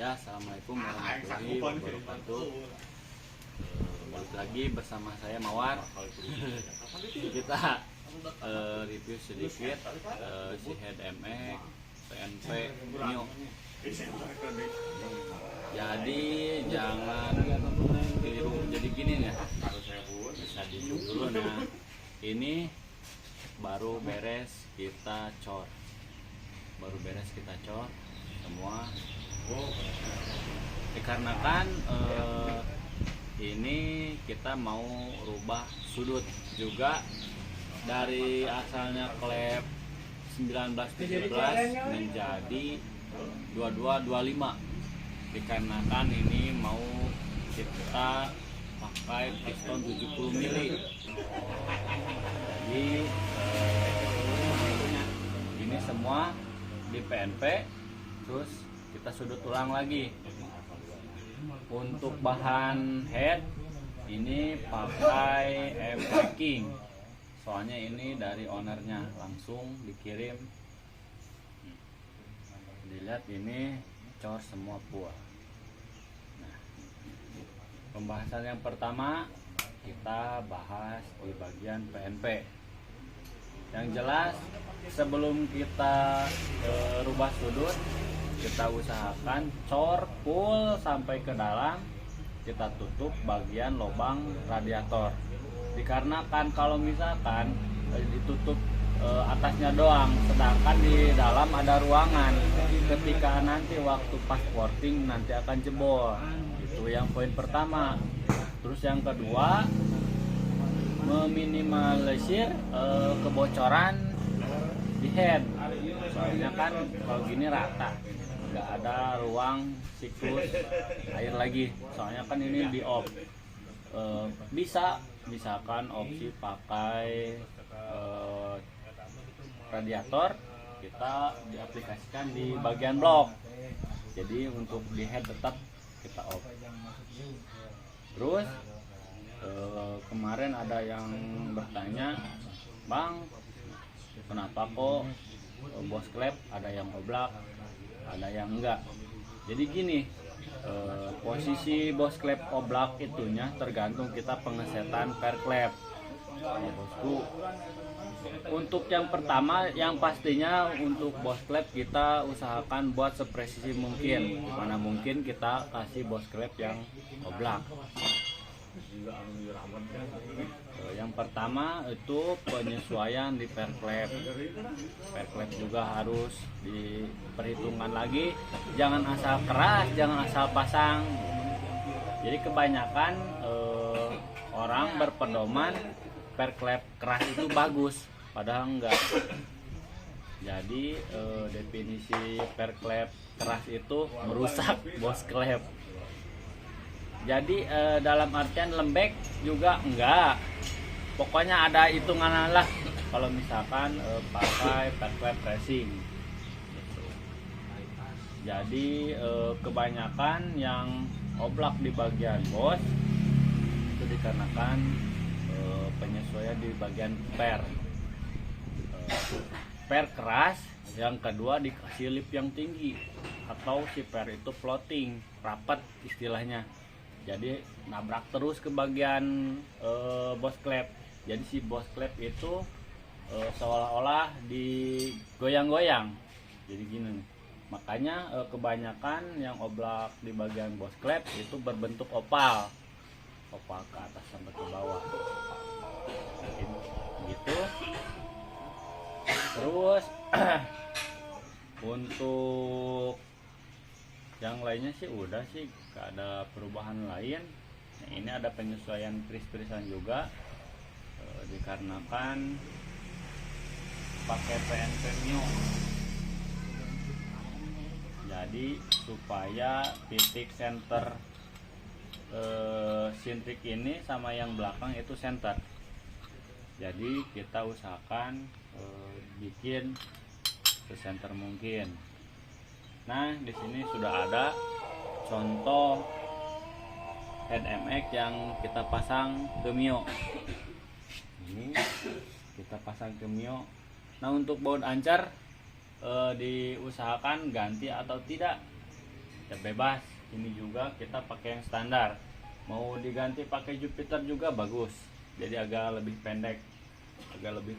Ya, assalamualaikum warahmatullahi wabarakatuh. Balik lagi bersama saya Mawar. Kita review sedikit si Head MX PNP Mio. Jadi jangan keliru. Jadi gini nih, bisa di dulu. Nah, ini baru beres kita cor. Semua. Dikarenakan ini kita mau rubah sudut juga dari asalnya klep 1917 menjadi 2225. Dikarenakan ini mau kita pakai piston 70 mili. Jadi ini semua di PNP, terus kita sudut ulang lagi. Untuk bahan head ini pakai M-packing, soalnya ini dari ownernya langsung dikirim. Dilihat ini cor semua buah. Nah, pembahasan yang pertama kita bahas di bagian PNP. Yang jelas sebelum kita rubah sudut, kita usahakan cor full sampai ke dalam, kita tutup bagian lubang radiator. Dikarenakan kalau misalkan ditutup atasnya doang, sedangkan di dalam ada ruangan, ketika nanti waktu pas porting nanti akan jebol. Itu yang poin pertama. Terus yang kedua, meminimalisir kebocoran di head. Soalnya kan kalau gini rata, nggak ada ruang siklus air lagi. Soalnya kan ini di off. Bisa misalkan opsi pakai radiator, kita diaplikasikan di bagian blok. Jadi untuk di head tetap kita off. Terus kemarin ada yang bertanya, Bang, kenapa kok bos klep ada yang oblak, ada yang enggak? Jadi gini, posisi bos klep oblak itunya tergantung kita pengesetan per klep. Ya, bosku. Untuk yang pertama, yang pastinya untuk bos klep kita usahakan buat sepresisi mungkin. Mana mungkin kita kasih bos klep yang oblak. Yang pertama itu penyesuaian di per klep. Per klep juga harus diperhitungkan lagi. Jangan asal keras, jangan asal pasang. Jadi kebanyakan orang berpedoman per klep keras itu bagus, padahal enggak. Jadi definisi per klep keras itu merusak bos klep. Jadi dalam artian lembek juga enggak. Pokoknya ada hitungan lah kalau misalkan pakai per klep racing. Jadi kebanyakan yang oblak di bagian bos itu dikarenakan penyesuaian di bagian per. Per keras, yang kedua dikasih lip yang tinggi, atau si per itu floating, rapat istilahnya. Jadi nabrak terus ke bagian bos klep. Jadi si bos klep itu seolah-olah digoyang-goyang. Jadi gini nih. Makanya kebanyakan yang oblak di bagian bos klep itu berbentuk opal ke atas sampai ke bawah. Gitu. Terus untuk yang lainnya sih udah sih, gak ada perubahan lain. Nah, ini ada penyesuaian kris-krisan juga dikarenakan pakai PNP Mio. Jadi supaya titik center sintrik ini sama yang belakang itu center. Jadi kita usahakan bikin secenter mungkin. Nah, di sini sudah ada contoh Head MX yang kita pasang ke Mio. Ini kita pasang ke Mio. Nah, untuk baut ancar diusahakan ganti atau tidak. ya bebas. Ini juga kita pakai yang standar, mau diganti pakai Jupiter juga bagus, jadi agak lebih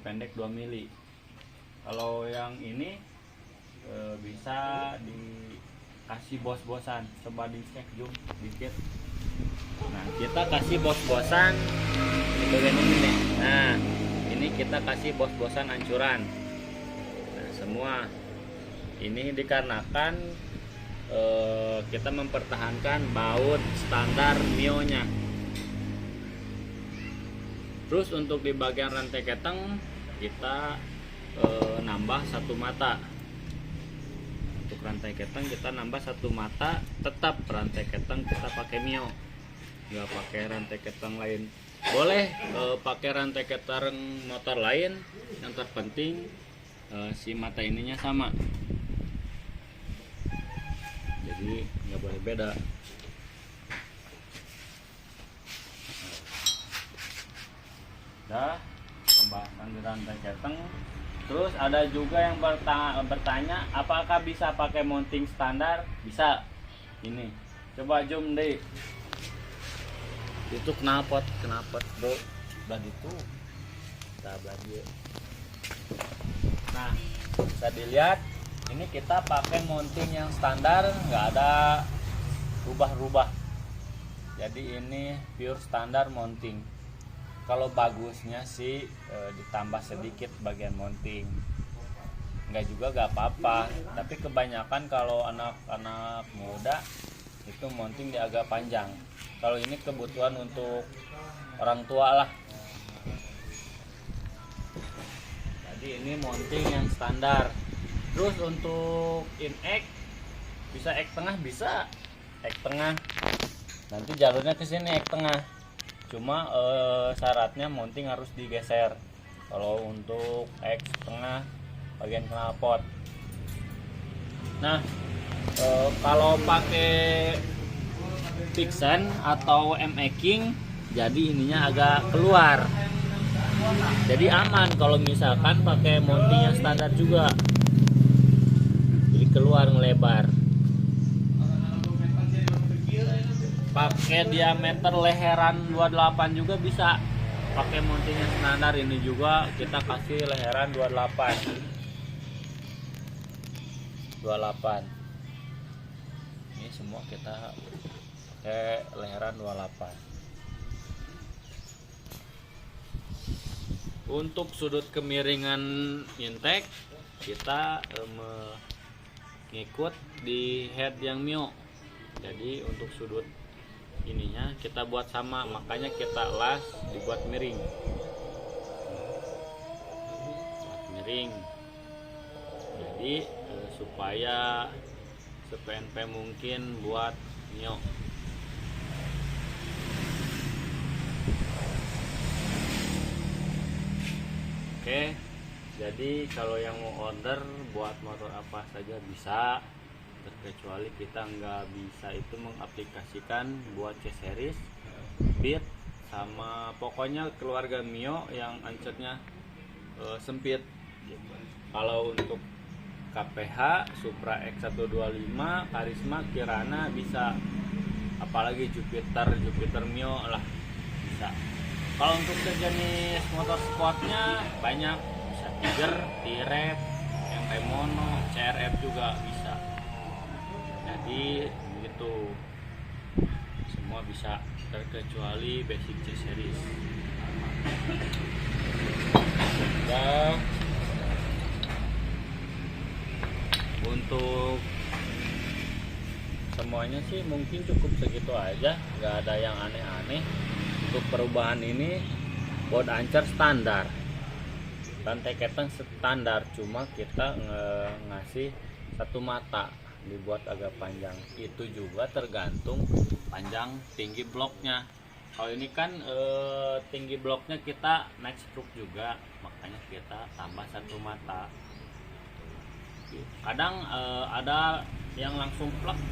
pendek 2 mili. Kalau yang ini bisa dikasih bos-bosan, coba dicek zoom dikit. Nah kita kasih bos-bosan di bagian ini nih. Nah ini kita kasih bos-bosan ancuran. Nah semua ini dikarenakan kita mempertahankan baut standar Mio nya. Terus untuk di bagian rantai keteng kita nambah 1 mata. Untuk rantai keteng kita nambah 1 mata, tetap rantai keteng kita pakai Mio, nggak pakai rantai keteng lain. Boleh pakai rantai keteng motor lain, yang terpenting si mata ininya sama, jadi nggak boleh beda. Udah pembahasan di rantai keteng. Terus ada juga yang bertanya apakah bisa pakai mounting standar? Bisa. Ini coba zoom deh, itu knalpot bro, udah gitu kita belajar. Nah bisa dilihat ini kita pakai mounting yang standar, nggak ada rubah-rubah, jadi ini pure standar mounting. Kalau bagusnya sih ditambah sedikit bagian mounting, nggak juga nggak apa-apa, tapi kebanyakan kalau anak-anak muda itu mounting dia agak panjang. Kalau ini kebutuhan untuk orang tua lah, jadi ini mounting yang standar. Terus untuk in-X bisa X tengah, bisa X tengah, nanti jalurnya ke sini X tengah. Cuma syaratnya mounting harus digeser kalau untuk X tengah bagian knalpot. Nah kalau pakai Vixen atau M-King jadi ininya agak keluar, jadi aman. Kalau misalkan pakai mounting yang standar juga, jadi keluar ngelebar. Pakai diameter leheran 28 juga bisa, pakai mounting yang standar. Ini juga kita kasih leheran 28. Ini semua kita pakai leheran 28. Untuk sudut kemiringan intake kita mengikut di head yang Mio, jadi untuk sudut ininya kita buat sama, makanya kita las dibuat miring. Jadi supaya se-PNP mungkin buat Mio. Oke, jadi kalau yang mau order buat motor apa saja bisa, terkecuali kita nggak bisa itu mengaplikasikan buat C-series, Beat, sama pokoknya keluarga Mio yang ancetnya sempit. Kalau untuk KPH, Supra X125, Karisma, Kirana bisa, apalagi Jupiter Mio lah bisa. Kalau untuk sejenis motor sportnya banyak, bisa Tiger, T-Rev, MP Mono, CRF juga bisa. Jadi begitu, semua bisa terkecuali basic C-series. Dan untuk semuanya sih mungkin cukup segitu aja, nggak ada yang aneh-aneh. Untuk perubahan ini baut ancer standar, rantai keteng standar, cuma kita ngasih 1 mata, dibuat agak panjang. Itu juga tergantung panjang tinggi bloknya. Kalau ini kan tinggi bloknya kita naik stroke juga, makanya kita tambah 1 mata. Kadang ada yang langsung plug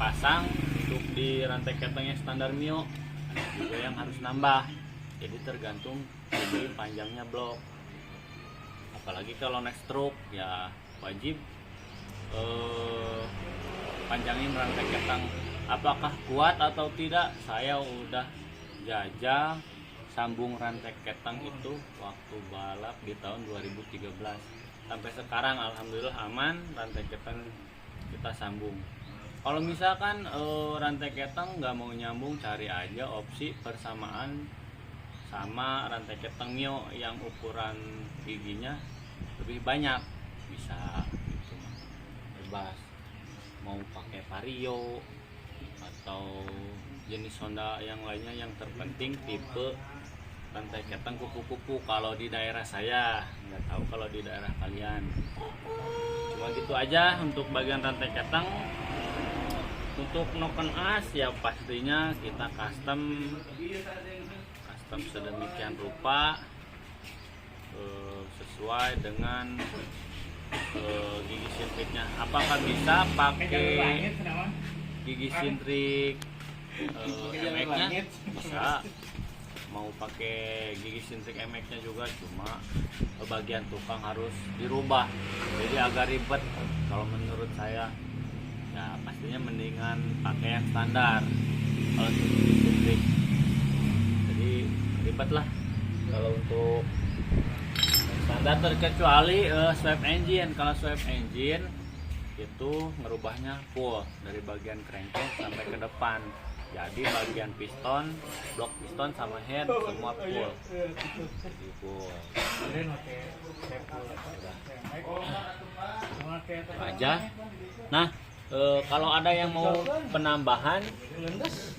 pasang untuk di rantai ketengnya standar Mio, ada juga yang harus nambah. Jadi tergantung tinggi panjangnya blok. Apalagi kalau naik stroke ya wajib panjangin rantai ketang. Apakah kuat atau tidak, saya udah jajal sambung rantai ketang itu waktu balap di tahun 2013. Sampai sekarang alhamdulillah aman, rantai ketang kita sambung. Kalau misalkan rantai ketang nggak mau nyambung, cari aja opsi persamaan sama rantai ketang Mio yang ukuran giginya lebih banyak, bisa gitu mah. Bebas mau pakai Vario atau jenis Honda yang lainnya, yang terpenting tipe rantai ketang kupu-kupu. Kalau di daerah saya, nggak tahu kalau di daerah kalian. Cuma gitu aja untuk bagian rantai ketang. Untuk noken as ya pastinya kita custom sedemikian rupa sesuai dengan gigi sintriknya. Apakah bisa pakai gigi sintrik MX-nya? Bisa. Mau pakai gigi sintrik MX-nya juga, cuma bagian tukang harus dirubah, jadi agak ribet kalau menurut saya. Ya pastinya mendingan pakai yang standar kalau untuk gigi sintrik, jadi ribet lah kalau untuk standar, terkecuali swipe engine. Kalau swipe engine itu ngerubahnya full dari bagian crankcase sampai ke depan, jadi bagian piston, blok piston sama head semua full. Jadi full aja. Nah, kalau ada yang mau penambahan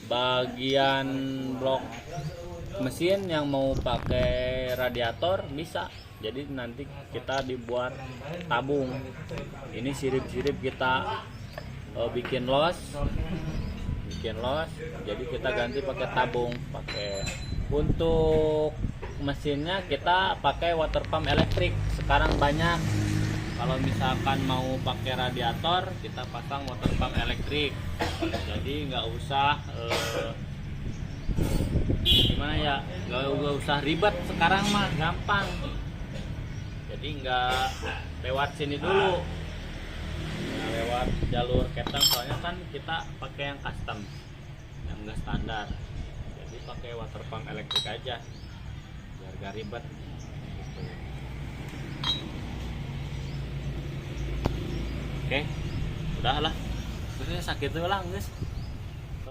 bagian blok mesin yang mau pakai radiator bisa. Jadi nanti kita dibuat tabung. Ini sirip-sirip kita bikin los. Jadi kita ganti pakai tabung. Untuk mesinnya kita pakai water pump elektrik. Sekarang banyak. Kalau misalkan mau pakai radiator, kita pasang water pump elektrik. Jadi nggak usah gimana ya, nggak usah ribet. Sekarang mah gampang. Jadi nggak lewat sini dulu, nggak lewat jalur ketang, soalnya kan kita pakai yang custom, yang nggak standar. Jadi pakai water pump elektrik aja biar gak ribet gitu. Oke, udah lah, terus sakit tuh lah guys.